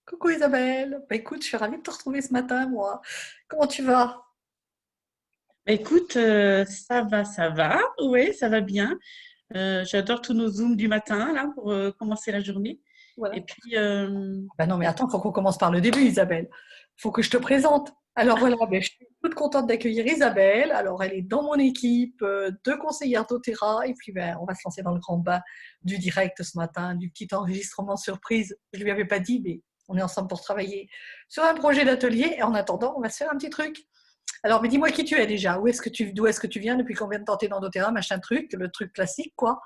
Coucou Isabelle, bah, écoute, je suis ravie de te retrouver ce matin, moi. Comment tu vas? Bah, écoute, ça va, oui, ça va bien. J'adore tous nos Zooms du matin, là, pour commencer la journée. Et Voilà. puis, Bah non, mais attends, il faut qu'on commence par le début, Isabelle. Il faut que je te présente. Alors voilà, ben, je suis toute contente d'accueillir Isabelle. Alors, elle est dans mon équipe de conseillères d'Otera. Et puis, ben, on va se lancer dans le grand bain du direct ce matin, du petit enregistrement surprise. Je ne lui avais pas dit, mais on est ensemble pour travailler sur un projet d'atelier. Et en attendant, on va se faire un petit truc. Alors, mais dis-moi qui tu es déjà. D'où est-ce que tu viens? Depuis combien de temps tu es dans doTERRA, machin truc, le truc classique, quoi.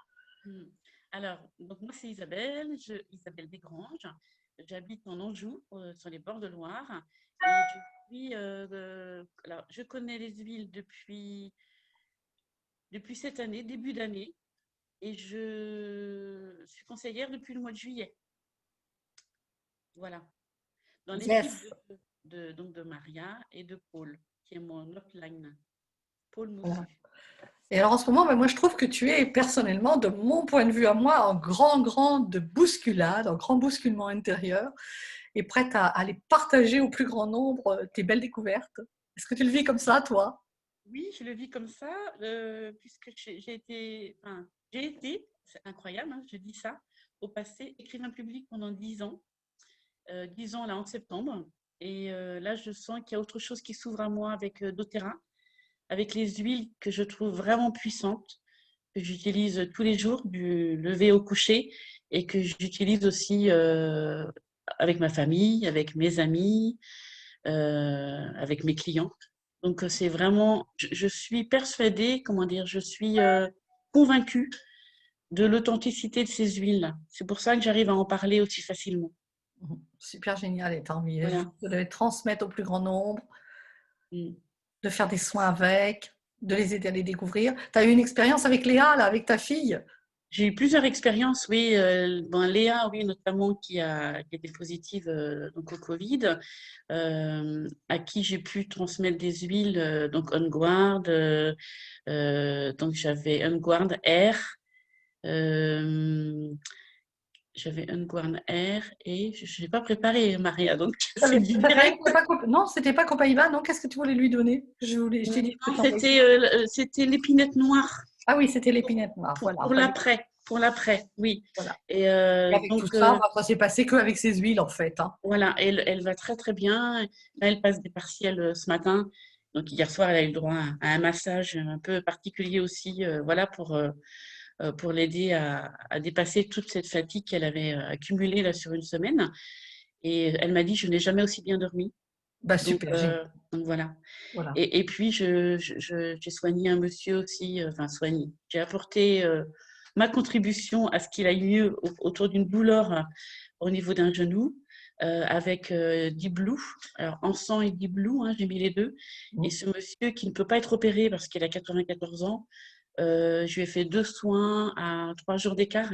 hmm, alors, donc moi, c'est Isabelle, Isabelle Desgranges. J'habite en Anjou, sur les bords de Loire. Et alors, je connais les huiles depuis cette année, début d'année. Et je suis conseillère depuis le mois de juillet. Voilà. Dans l'équipe Yes. donc de Maria et de Paul, qui est mon upline. Paul Voilà. Moussu. Et alors en ce moment, ben, moi je trouve que tu es personnellement, de mon point de vue à moi, en grande bousculade, en grand bousculement intérieur, et prête à aller partager au plus grand nombre tes belles découvertes. Est-ce que tu le vis comme ça, toi? Oui, je le vis comme ça, puisque j'ai été, c'est incroyable, hein, je dis ça, au passé, écrivain public pendant 10 ans, 10 ans là en septembre. Et là, je sens qu'il y a autre chose qui s'ouvre à moi avec doTERRA, avec les huiles que je trouve vraiment puissantes, que j'utilise tous les jours, du lever au coucher, et que j'utilise aussi avec ma famille, avec mes amis, avec mes clients. Donc, c'est vraiment, je suis persuadée, comment dire, je suis convaincue de l'authenticité de ces huiles. C'est pour ça que j'arrive à en parler aussi facilement. Super génial, et tant mieux. Voilà. De les transmettre au plus grand nombre, Mm. de faire des soins avec, de les aider à les découvrir. Tu as eu une expérience avec Léa, là, avec ta fille? J'ai eu plusieurs expériences, oui. Léa, oui, notamment, qui était positive donc au Covid, à qui j'ai pu transmettre des huiles, donc OnGuard, donc j'avais OnGuard Air, euh, j'avais OnGuard Air et je n'ai pas préparé, Maria, donc c'est du direct. Non, c'était pas Copaïba, non? Qu'est-ce que tu voulais lui donner? Je t'ai dit, je peux Non, t'envoyer. c'était l'épinette noire Ah oui, c'était l'épinette noire, voilà. pour l'après, oui. Voilà. Et Et avec tout ça, ça s'est passé qu'avec ces huiles, en fait, hein. voilà, elle va très très bien. Là, elle passe des partiels ce matin. Donc hier soir, elle a eu le droit à un massage un peu particulier aussi, voilà, pour l'aider à dépasser toute cette fatigue qu'elle avait accumulée là sur une semaine. Et elle m'a dit, je n'ai jamais aussi bien dormi. Bah, Donc, super, génial. voilà. Voilà. Et puis, j'ai soigné un monsieur aussi, enfin soigné. J'ai apporté ma contribution à ce qu'il aille mieux autour d'une douleur au niveau d'un genou avec d'Iblou. Alors, en sang et d'Iblou, hein, j'ai mis les deux. Et Mm. ce monsieur qui ne peut pas être opéré parce qu'il a 94 ans, je lui ai fait 2 soins à 3 jours d'écart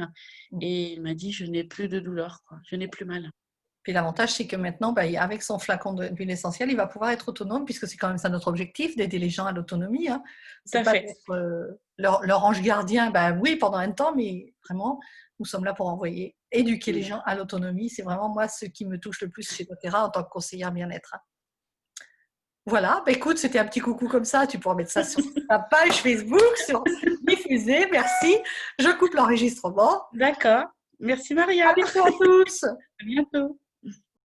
Mm. et il m'a dit, je n'ai plus de douleur, quoi. Je n'ai plus mal. Puis l'avantage, c'est que maintenant, bah, avec son flacon d'huile essentielle, il va pouvoir être autonome, puisque c'est quand même ça notre objectif, d'aider les gens à l'autonomie, hein. Tout C'est à pas fait. d'être leur ange gardien, bah, oui, pendant un temps, mais vraiment, nous sommes là pour envoyer, éduquer les Mm. gens à l'autonomie. C'est vraiment moi ce qui me touche le plus chez doTERRA en tant que conseillère bien-être, hein. Voilà, bah, écoute, c'était un petit coucou comme ça. Tu pourras mettre ça sur ta page Facebook, sur diffuser. Merci. Je coupe l'enregistrement. D'accord. Merci À Maria. bientôt à tous. À bientôt.